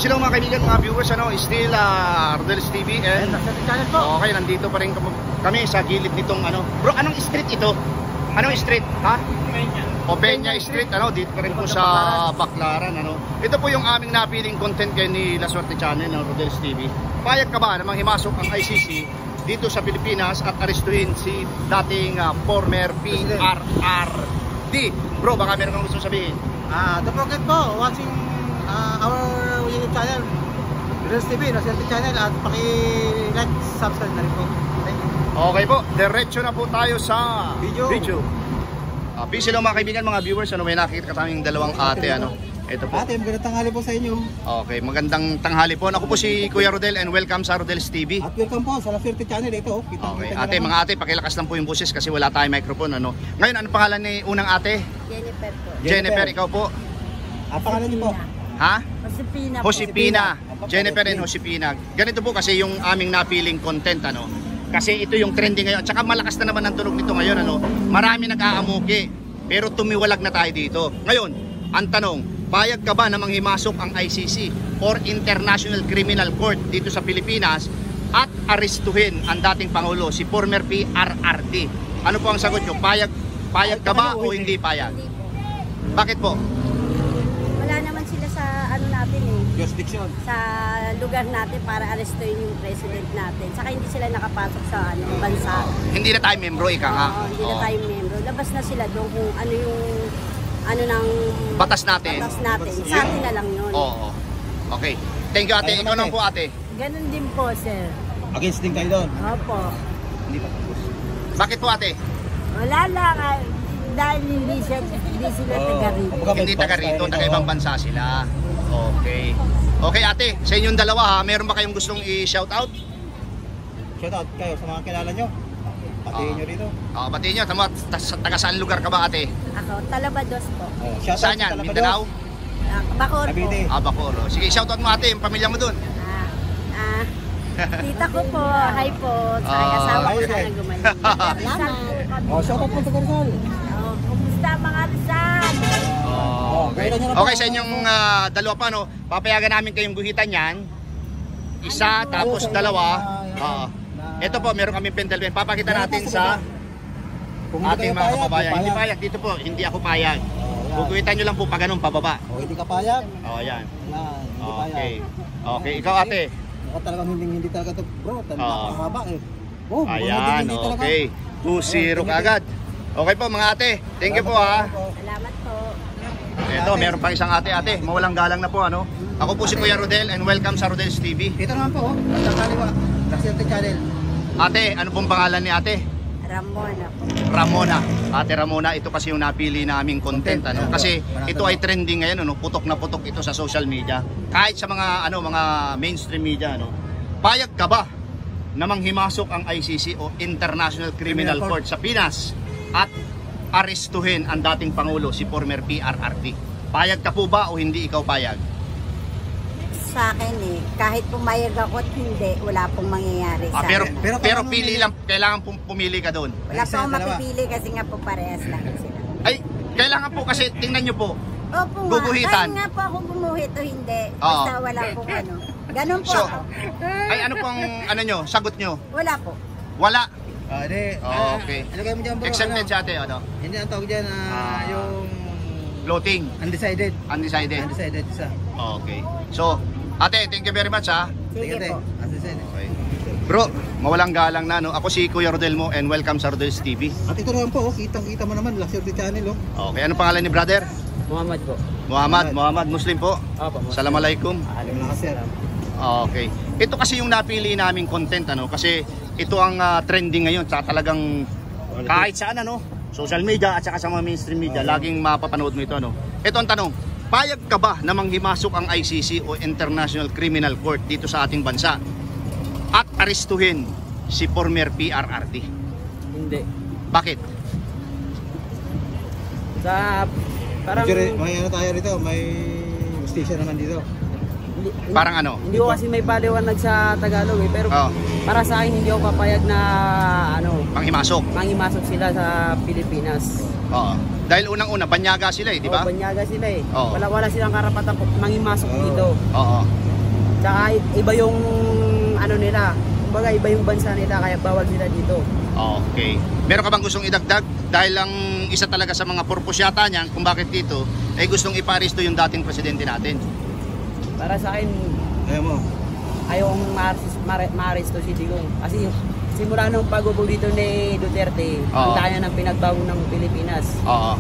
Peace lang mga kaibigan, mga viewers, still Rodel's TV and channel po. okay, nandito pa rin kami sa gilid nitong bro, anong street ito? Anong street? Ha? Opeña Street, dito pa rin po sa Baclaran, Ito po yung aming napiling content kay ni La Suerte Channel ng Rodel's TV. Payag ka ba namang himasok ang ICC dito sa Pilipinas at arestuhin si dating former PRRD? Bro, baka meron kang gusto sabihin. Don't forget po, watching our YouTube channel, Rodel's TV, La Suerte Channel, at paki-like, subscribe na rin po. Thank you. Okay po, diretso na po tayo sa video. Peace lang mga kaibigan, mga viewers, may nakikita kaming dalawang ate, Ito po. Ate, magandang tanghali po sa inyo. Okay, magandang tanghali po. Ako po si Kuya Rodel and welcome sa Rodel's TV. At welcome po sa La Suerte Channel. Ito, okay, ate, mga ate, pakilakas lang po yung boses kasi wala tayong microphone, Ngayon, ano pangalan ni unang ate? Jennifer po. Jennifer, ikaw po? Pangalan niyo po? Ha? Josepina po. Josepina. Jennifer and Josepina. Ganito po kasi yung aming napiling content, Kasi ito yung trending ngayon. Tsaka malakas na naman ang tunog nito ngayon, Marami nag-aamuki. Pero tumiwalag na tayo dito. Ngayon, ang tanong, payag ka ba na manghimasok ang ICC or International Criminal Court dito sa Pilipinas at arestuhin ang dating Pangulo, si former PRRD? Ano po ang sagot nyo? Payag ka ba o hindi payag? Hindi po. Bakit po? Wala naman sila sa natin Jurisdiction. sa lugar natin para arestuin yung president natin. Saka hindi sila nakapasok sa bansa. Hindi na tayo membro, ika nga. Hindi na tayo membro. Labas na sila doon kung ano yung ng Batas natin. batas natin. Sa atin na lang yun. Oo. Okay. Thank you, ate. Ikaw naman po, ate. Ganun din po, sir. Against din kayo doon. Opo. Bakit po, ate? Wala lang. Dahil hindi sila taga rito. Hindi taga rito, taga ibang bansa sila. Okay. Okay, ate, sa inyong dalawa, meron ba kayong gustong i-shout out? Shout out kayo sa mga kilala nyo. Patiin nyo rito. Batiin nyo. Taga saan lugar ka ba, ate? Ako, Talabados po. Shout out Saan yan? Mindanao? Bacoor po. Cavite. Bacoor. Sige, shout out mo, ate, yung pamilya mo dun. Tita ko po, hi po, sa asawa ko hi. na gumaling. Salamat. Shout out po sa Rizal. Kumusta mga Rizal? Okay, sa inyong dalawa pa, papayagan namin kayong guhitan yan. Isa, tapos dalawa. Ito po, meron kaming pentel pen. Papakita natin sa ating mga kababayan. Hindi payag, dito po, hindi ako payag. Guguhitan nyo lang po pa ganun, pababa. Hindi ka payag? Yan. Okay. Okay, ikaw, ate. Talagang hindi talaga ito, bro. Talagang Ayan, okay. 2-0 kagad. Okay po mga ate, thank you po ha. Salamat po. Ito, meron pang isang ate, mawalang galang na po, Ako po si Kuya Rodel and welcome sa Rodel's TV. Ito naman po, sa kaliwa, La Suerte Channel. Ate, ano pong pangalan ni ate? Ramona po. Ramona. Ate Ramona, ito kasi yung napili naming content, Kasi ito ay trending ngayon, putok na putok ito sa social media. Kahit sa mga mga mainstream media, Payag ka ba na manghimasok ang ICC o International Criminal Court sa Pinas at arestuhin ang dating Pangulo, si former PRRD? Payag ka po ba o hindi ikaw payag? Sa akin kahit pumayag ako at hindi, wala pong mangyayari sa akin. Pero pili lang, kailangan pumili ka doon. Wala po akong mapipili kasi nga po parehas lang sila. Ay, kailangan po kasi, tingnan nyo po. Opo nga, Guguhitan. kahit nga po ako gumuhit o hindi, basta wala pong Ganun po So, ako. ay ano pong, sagot nyo? Wala po. Wala. Okay. Okay. Ilagay mo dyan, bro. Exempted siya ate, Hindi ang tawag dyan, yung Floating. undecided. Undecided. Undecided isa. Okay. So, ate, thank you very much ha. Sige po. Undecided. Okay. Bro, mawalang galang na, Ako si Kuya Rodel mo and welcome sa Rodel's TV. At ito naman po, kitang-kita mo naman, La Suerte Channel, Okay, ano pangalan ni brother? Muhammad po. Muhammad, Muslim po. Opo. Assalamualaikum. Sir. Okay. Ito kasi yung napili naming content, Kasi ito ang trending ngayon, talagang kahit saan, social media at saka sa mga mainstream media, laging mapapanood mo ito, Ito ang tanong, payag ka ba na manghimasok ang ICC o International Criminal Court dito sa ating bansa at arestuhin si former PRRD? Hindi. Bakit? Sa parang May tayo rito, may justisya naman dito. Parang hindi ko kasi may paliwanag sa Tagalog pero para sa akin hindi ako papayag na manghimasok sila sa Pilipinas. Dahil unang-una banyaga sila di ba? Banyaga sila Oo. Wala silang karapatan manghimasok dito. Tsaka iba yung ano nila. Kumbaga iba yung bansa nila kaya bawal sila dito. Okay. Meron ka bang gustong idagdag? Dahil ang isa talaga sa mga purpose yata niyan kung bakit dito ay gustong iparisto yung dating presidente natin. Para sa akin, Ayaw mo. ayaw kong ma-arresto si Digong. Kasi simula nung pag-upo dito ni Duterte, Oo. ang daya ng pinagbago ng Pilipinas. Oo.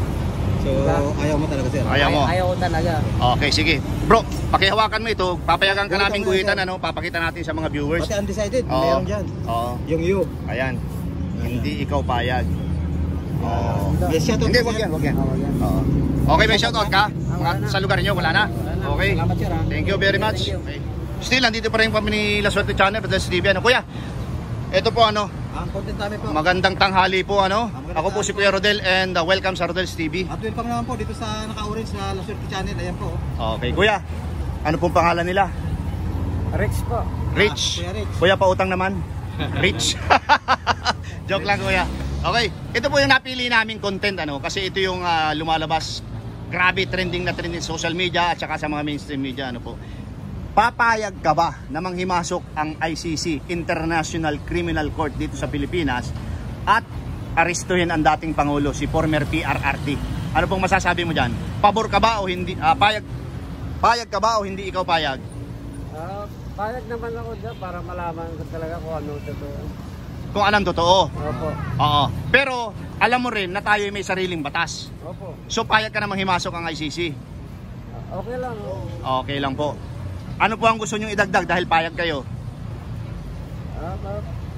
So, ayaw mo talaga, sir. Ayaw mo. Ayaw ko talaga. Okay, sige. Bro, pakihawakan mo ito. Papayagan ka Guhitan namin mo, guhitan, sir. ano? Papakita natin sa mga viewers. Pati undecided, Oo. meron dyan. Oo. Yung you. Ayan. Hindi ikaw payag. Oo. May shoutout Hindi, ka, wag sir. yan, wag yan. Oo. Okay, may shoutout ka? Sa lugar niyo, wala na? Okay. Salamat, sir, ha? Thank you very much. Thank you. Okay. Still, nandito pa rin kami ni La Suerte Channel, Rodel's TV. Ano, kuya? Ito po, ano? Ang content namin po. Magandang tanghali po, ano? Magandang Ako po si Kuya Rodel and welcome sa Rodel's TV. At welcome naman po dito sa naka-orange na La Suerte Channel. Ayan po. Okay, kuya. Ano pong pangalan nila? Rich po. Rich. Kuya Rich. Kuya, pautang naman. Rich. Joke lang, kuya. Okay, ito po yung napili naming content, ano? Kasi ito yung lumalabas. Grabe, trending na trending sa social media at saka sa mga mainstream media, ano po. Papayag ka ba na manghimasok ang ICC, International Criminal Court dito sa Pilipinas at arestuhin ang dating Pangulo, si former PRRD? Ano pong masasabi mo dyan? Pabor ka ba o hindi? Payag ka ba o hindi ikaw payag? Payag naman ako dyan para malaman ko talaga kung ano totoo. Kung anong totoo. Opo. Oo. Pero alam mo rin na tayo may sariling batas. Opo. So payag ka na manghimasok ang ICC? Okay lang. Okay lang po. Ano po ang gusto nyong idagdag dahil payag kayo?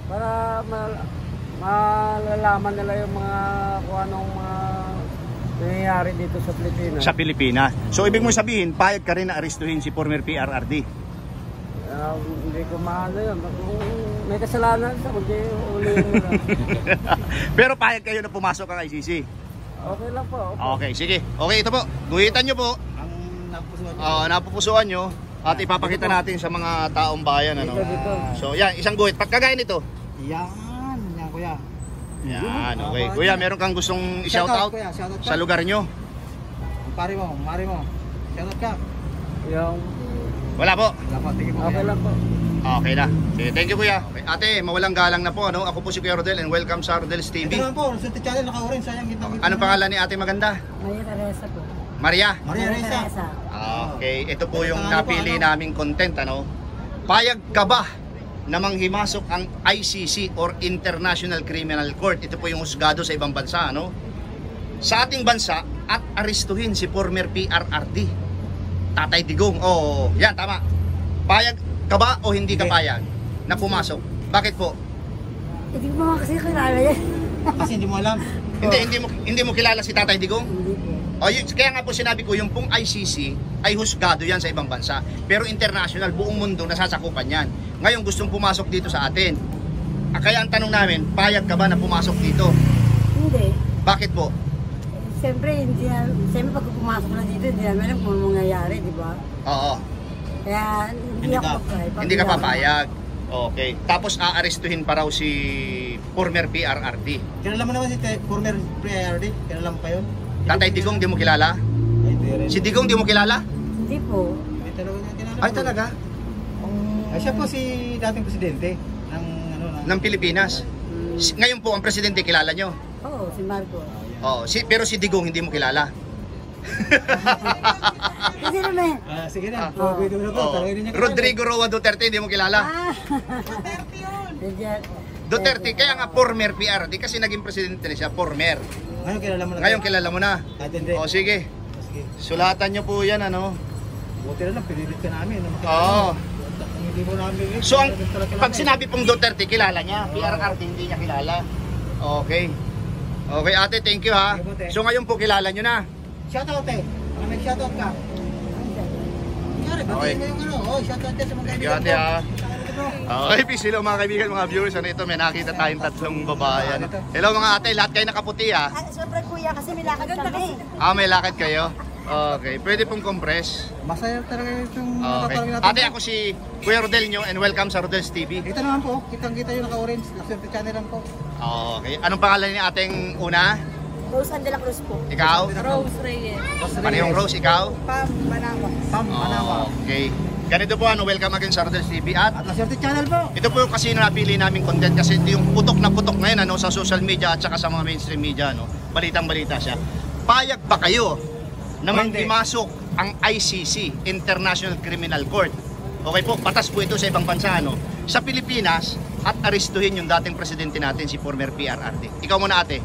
Para malalaman nila yung mga kung anong mga nangyayari dito sa Pilipinas. Sa Pilipinas. So ibig mo sabihin, payag ka rin na arestuhin si former PRRD? Hindi ko maano yun. Kung may kasalanan siya, hindi ulihin mo lang. Pero payag kayo na pumasok ang ICC? Okay lang po. Okay, sige. Okay, ito po. Guhitan nyo po. Ang napupusuan. Napupusuan nyo. At ipapakita natin sa mga taong bayan. Ano? Dito. So yan, isang guhit. Pagkagaya nito. Yan. Yan, kuya. Yan, okay. Kuya, meron kang gustong i-shoutout Kuya. Shoutout ka. sa lugar nyo? Pare mo, mare mo. Shoutout ka. Yung Wala po. Dapat, tingin mo. okay lang po. Okay na. Okay, thank you, kuya. Okay. Ate, mawalang galang na po. Ano? Ako po si Kuya Rodel and welcome sa Rodel's Ito TV. naman po, La Suerte Channel, naka-orange. Sayang, kita. Anong pangalan ni ate maganda? Maria Teresa po. Maria. Maria Reza. Okay, ito po yung Ano po, napili ano? naming content, ano? Payag ka ba na manghimasok ang ICC or International Criminal Court? Ito po yung husgado sa ibang bansa, ano? Sa ating bansa at arestuhin si former PRRD, Tatay Digong. Oh, yan tama. Payag ka ba o hindi ka Hindi. payag na pumasok? Bakit po? Hindi ko mga kasi kilala yan. Kasi hindi mo alam. Hindi mo kilala si Tatay Digong? Hindi po. O, kaya nga po sinabi ko, yung pong ICC ay husgado yan sa ibang bansa. Pero international, buong mundo nasasakupan yan. Ngayon gustong pumasok dito sa atin. Kaya ang tanong namin, payag ka ba na pumasok dito? Hindi. Bakit po? Siyempre, siyempre pag pumasok na dito, hindi namin alam kung ano mangyayari, di ba? Oo. Kaya hindi Hindi ako ka. papayag. Hindi ka papayag. Okay. Tapos aarestuhin pa raw si former PRRD. Kilala mo naman si former PRRD? Kilala mo pa yun? Tatay Digong, di mo kilala? Ay, hindi rin. Si Digong, di mo kilala? Hindi po. Hindi talaga niya kilala. Ay, talaga? Ay, siya po si dating presidente ng ano Ng Pilipinas. Ngayon po, ang presidente kilala nyo? Oo, si Marcos. Oo. Pero si Digong, hindi mo kilala? Kasi naman. sige na. Ah. Video na po. Oo. Talaga niya kilala. Rodrigo Roa Duterte, hindi mo kilala? Duterte yun. Duterte, kaya nga former PRD kasi naging presidente na siya, former. Ngayon kilala mo na. Ngayon kilala mo na. Kahit hindi. O sige, Sige. sulatan nyo po yan, ano. Buti na lang, pinilit ka namin. Oo. Kung hindi mo namin. So pag sinabi pong Duterte, kilala niya. PRRD, hindi niya kilala. Okay. Okay ate, thank you ha. So ngayon po kilala nyo na. Shoutout eh. Nag-shoutout ka. Nangyari, Okay. batiin mo yung ano. Oh, shoutout ka sa mga Thank you kaibigan ate mo. ha. Okay, peace. Hello mga kaibigan, mga viewers. Ano ito, may nakita tayong tatlong babae. Ano? Hello mga ate, lahat kayo nakaputi ha. Siyempre kuya, kasi may lakad kami. May lakad kayo. Okay, pwede pong compress. Masaya talaga yung Okay. natin. Ate, ako si Kuya Rodel nyo and welcome sa Rodel's TV. Ito naman po, kitang-kita yung naka-orange. La Suerte Channel lang po. Okay, anong pangalan ni ating una? Rose de la Cruz po. Ikaw? Rose Reyes. Ano yung Rose, ikaw? Pam Manawa. Pam, Manawa. Okay. Ganito po, welcome again sa Rodel's TV at Naserte Channel po. ito po kasi yung napili naming content kasi ito yung putok na putok ngayon sa social media at saka sa mga mainstream media. Balitang-balita siya. Payag ba kayo na manghimasok ang ICC, International Criminal Court? Okay po, batas po ito sa ibang bansa sa Pilipinas at arestuhin yung dating presidente natin, si former PRRD. Ikaw muna ate.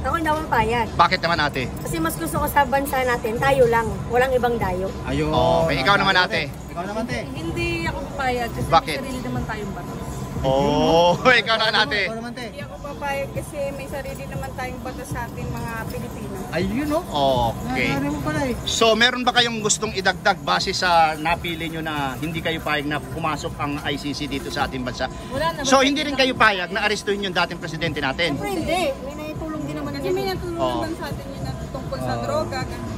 Ako hindi naman payag. Bakit naman ate? Kasi mas gusto ko sa bansa natin, tayo lang. Walang ibang dayo. Ayun. Okay, ikaw naman ate. Ikaw naman te. Hindi ako papayag kasi Bakit? may sarili naman tayong batas. Oh, ikaw naman ate. Ikaw naman te. Hindi ako papayag kasi may sarili naman tayong batas sa ating mga Pilipino. Ayun no. Okay. Ano mo pala eh. So, meron ba kayong gustong idagdag base sa napili nyo na hindi kayo payag na pumasok ang ICC dito sa ating bansa? Wala naman. So, hindi rin kayo payag na arestuhin yung dating presidente natin? Siyempre hindi. May naitulong din naman Kasi may natulungan Oo. naman sa atin yun na tungkol sa droga. ganun.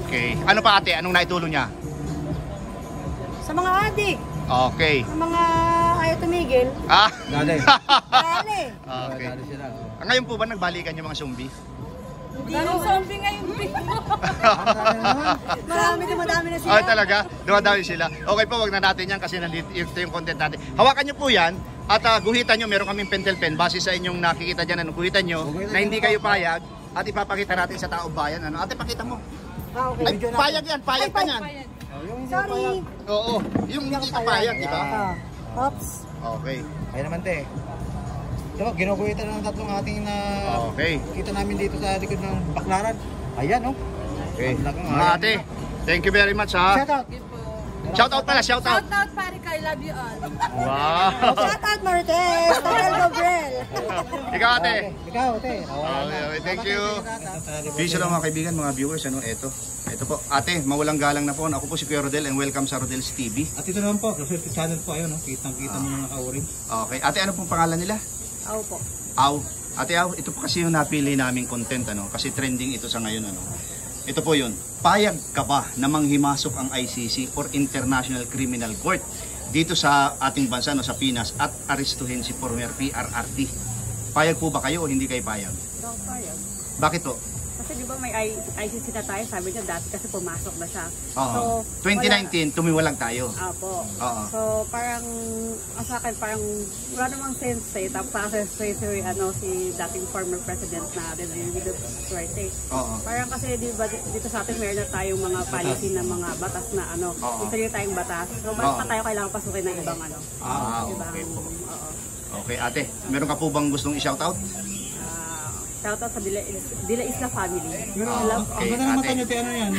Okay. Ano pa ate? Anong naitulong niya? Sa mga adik, Okay. sa mga ayaw tumigil, Ah? Dali. dali. Okay. Dali sila. Ngayon po ba nagbalikan yung mga zombie? Hindi yung zombie ngayon. Madami na sila. Ah, talaga? Dumadami sila. Okay po, wag na natin yan kasi nandito ito yung content natin. Hawakan nyo po yan at guhitan nyo. Meron kaming pentel pen base sa inyong nakikita dyan. Guhitan nyo na hindi kayo payag at ipapakita natin sa taong bayan. Ate, pakita mo. Ah, okay. Ay, payag yan. Payag ka yan. Sorry. Oo. Yung hindi ka payag, di ba? Oops. Okay. Ayun naman te. Diba, ginuguhitan ng tatlong ating na Okay. kita namin dito sa likod ng baklaran. Ayan no. Okay. Talagang Mga ate, thank you very much ha. Shout out. Shout out pala, shout out. Shout out pare ka, I love you all. Wow. Shout out Marites, Tagal Gabriel. Ikaw ate. Ikaw te. Okay, thank you. Peace lang mga kaibigan, mga viewers, ito po, ate, mawalang galang na po. Ako po si Kuya Rodel and welcome sa Rodel's TV. At ito naman po, Naserte Channel po ayun no. Kitang-kita mo mga nakauring. Okay, ate, ano pong pangalan nila? Ako po. Aw. Ate Aw, ito po kasi yung napili naming content kasi trending ito sa ngayon Ito po yun. Payag ka ba na manghimasok ang ICC or International Criminal Court dito sa ating bansa sa Pinas at arestuhin si former PRRD? Payag po ba kayo o hindi kayo payag? Hindi ako payag. Bakit po? Kasi di ba may ICC na tayo, sabi niya dati kasi pumasok na siya. Oo. 2019, tumiwalag tayo. Apo. Oo. So parang sa akin parang wala namang sense tapos si dating former president na Rodrigo Duterte. Oo. Parang kasi di ba dito sa atin meron na tayong mga policy na mga batas na Oo. gusto niyo tayong batas. So bakit pa tayo kailangan pasukin ng ibang Okay po. oo. Okay, ate, meron ka po bang gustong i-shoutout? Shoutout sa Dila Isla family. Okay, Ang ganda naman ate. tayo te ano yan.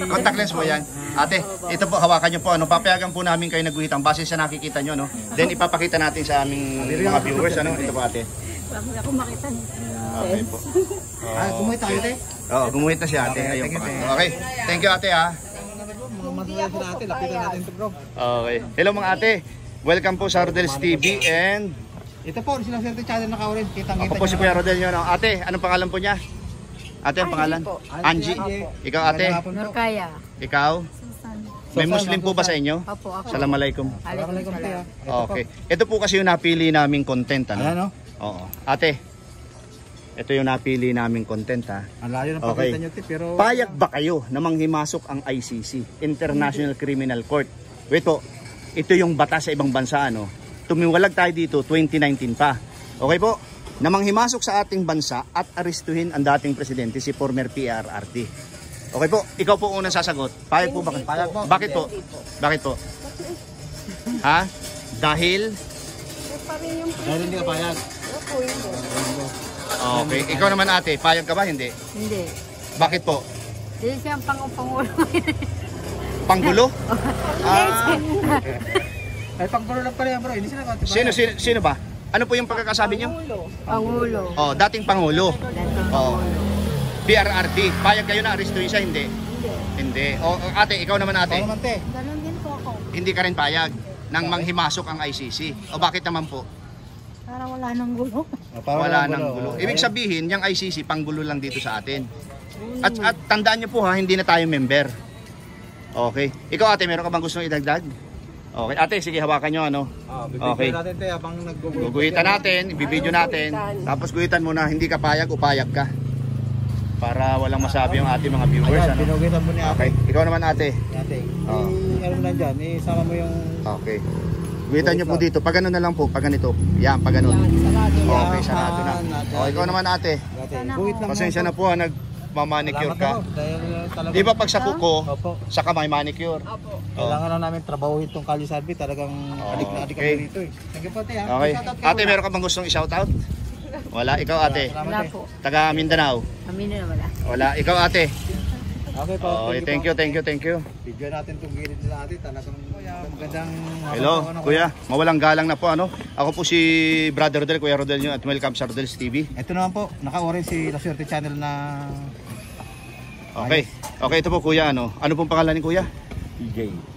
Contact lens po yan. Ate, ito po, hawakan nyo po. Papayagan po namin kayo nagguhitang base sa nakikita nyo. Then ipapakita natin sa aming mga viewers. Ito po ate. Wala ako makita. Okay po. Gumuhit tayo te. Oo, gumuhit na si ate. Okay, Ayun thank you, po. te. Okay, thank you ate ha. Mga masaya sila ate, lapitan natin ito bro. Okay. Hello mga ate. Welcome po sa Rodel's TV and Ito po, sila Naserte Channel nakauring. Kitang-kita. ako po si Kuya Rodel nyo. Ate, anong pangalan po niya? Ate, ang pangalan? Angie. Ikaw ate? Nurkaya. Ikaw? May Muslim po ba sa inyo? Opo, ako. Assalamualaikum. Assalamualaikum te. Okay. Ito po kasi yung napili naming content. Ayan no. Oo. Ate, ito yung napili naming content Ang layo ng Okay. pakita nyo te, pero Payag ba kayo na manghimasok ang ICC, International Criminal Court? Wait po, ito yung batas sa ibang bansa Tumiwalag tayo dito 2019 pa. Okay po? Na manghimasok sa ating bansa at arestuhin ang dating presidente si former PRRD. Okay po, ikaw po unang sasagot. Payag po ba? Payag po. Bakit po? Bakit po? Ha? Dahil? dahil hindi ka payag. Opo, hindi. Okay. Ikaw naman ate, payag ka ba? Hindi. Hindi. Bakit po? Hindi siyang pangulo. Panggulo? Ay panggulo lang pala yan bro, hindi sila konti. Sino ba? Ano po yung pagkakasabi niyo? Pangulo. Oh, dating Pangulo. Oh. PRRD. Payag kayo na arestuhin siya? Hindi. Hindi. O ate, ikaw naman ate. Ano naman te? Ganun din po ako. Hindi ka rin payag nang manghimasok ang ICC. O bakit naman po? Para wala nang gulo. Wala nang gulo. Ibig sabihin, yung ICC panggulo lang dito sa atin. At tandaan niyo po hindi na tayo member. Okay. Ikaw ate, meron ka bang gustong idagdag? Okay. Ate, sige hawakan niyo Okay. Okay. Natin te habang Guguhitan natin, ibibideo natin. Tapos guhitan mo na hindi ka payag o payag ka. para walang masabi yung ating mga viewers. Ayan, Ano? binugitan mo ni ate. Okay, ikaw naman ate. Ate, Oo. ano mo lang dyan, isama mo yung... Okay. Guhitan nyo po dito. Pag ano na lang po, pag ganito. Yan, pag ganun. Okay, sarado na. O, ikaw naman ate. Ate, guhit lang Pasensya na po ha, nagmamanicure ka. Dahil talagang... Di ba pag sa kuko, Opo. sa kamay manicure? Kailangan na namin trabahuin itong Kali Salvi. Talagang adik na adik Okay. kami dito eh. Thank you po ate ha. Okay. Shoutout kayo. Ate, meron ka bang gustong i-shoutout? Wala. Ikaw ate. Salamat, Wala eh. po. Taga Mindanao. Kami na wala. Wala. Ikaw ate. Okay po. Okay, thank you. Video natin itong gilid nila ate. Talagang magandang... Hello, kuya. Mawalang galang na po ano. Ako po si Brother Rodel, Kuya Rodel nyo at welcome sa Rodel's TV. Ito naman po, naka-orange si La Suerte Channel na... Okay. Okay, ito po kuya ano. Ano pong pangalan ni kuya?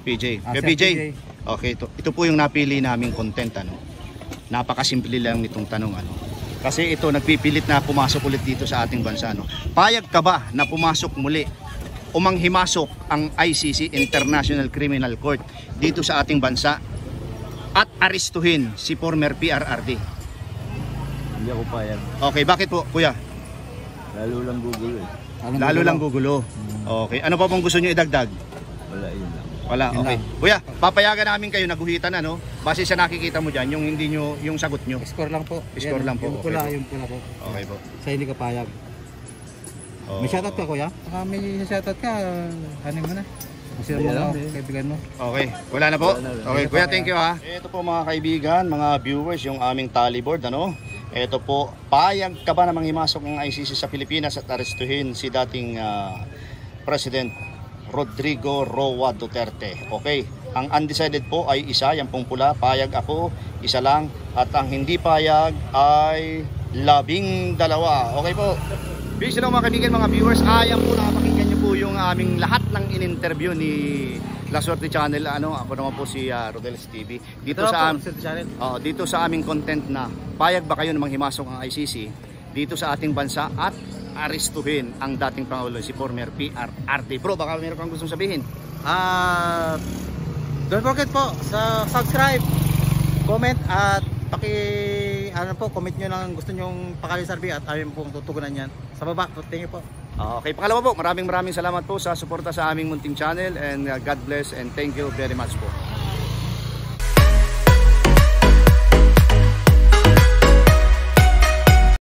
PJ. Ah, Kuya Sir PJ. PJ. Okay, ito po yung napili naming content ano. Napakasimple lang nitong tanong ano. Kasi ito nagpipilit na pumasok ulit dito sa ating bansa no. Payag ka ba na pumasok muli o manghimasok ang ICC International Criminal Court dito sa ating bansa at arestuhin si former PRRD? Hindi ako payag. Okay, bakit po kuya? Lalo lang gugulo eh. Lalo lang gugulo. Okay, ano pa pong gusto nyo idagdag? Wala yun lang. Wala, Yun okay. lang. Kuya, papayagan namin kayo naguhitan na, no? Base sa nakikita mo dyan, yung hindi nyo, yung sagot nyo. Score lang po. Score lang po, Yung okay pula, po. yung pula po. Okay po. Sa hindi ka payag. Oh. May shoutout ka kuya? Baka may shoutout ka, ano mo na? Kasi Wala lang, mo, eh. kaibigan mo. Okay, wala na po? Wala na. Okay, kuya, thank you ha. Ito po mga kaibigan, mga viewers, yung aming tally board, ano? Ito po, payag ka ba namang himasok ng ICC sa Pilipinas at arestuhin si dating President Rodrigo Roa Duterte? Okay, ang undecided po ay isa, yan pong pula, payag ako, isa lang, at ang hindi payag ay 12. Okay po. Peace lang mga kaibigan, mga viewers. Ayan po, nakapakinggan nyo po yung aming lahat ng in-interview ni La Suerte Channel. Ano, ako naman po si Rodel's TV. Dito sa dito sa aming content na payag ba kayo namang himasok ang ICC dito sa ating bansa at arestuhin ang dating Pangulo si former PRRD. Bro, baka meron kang gustong sabihin? Don't forget po sa subscribe, comment at comment nyo lang gusto nyong Pakali Salvi at ayun pong tutugunan yan. Sa baba, thank you po. Okay, pangalawa po, maraming salamat po sa suporta sa aming munting channel and God bless and thank you very much po.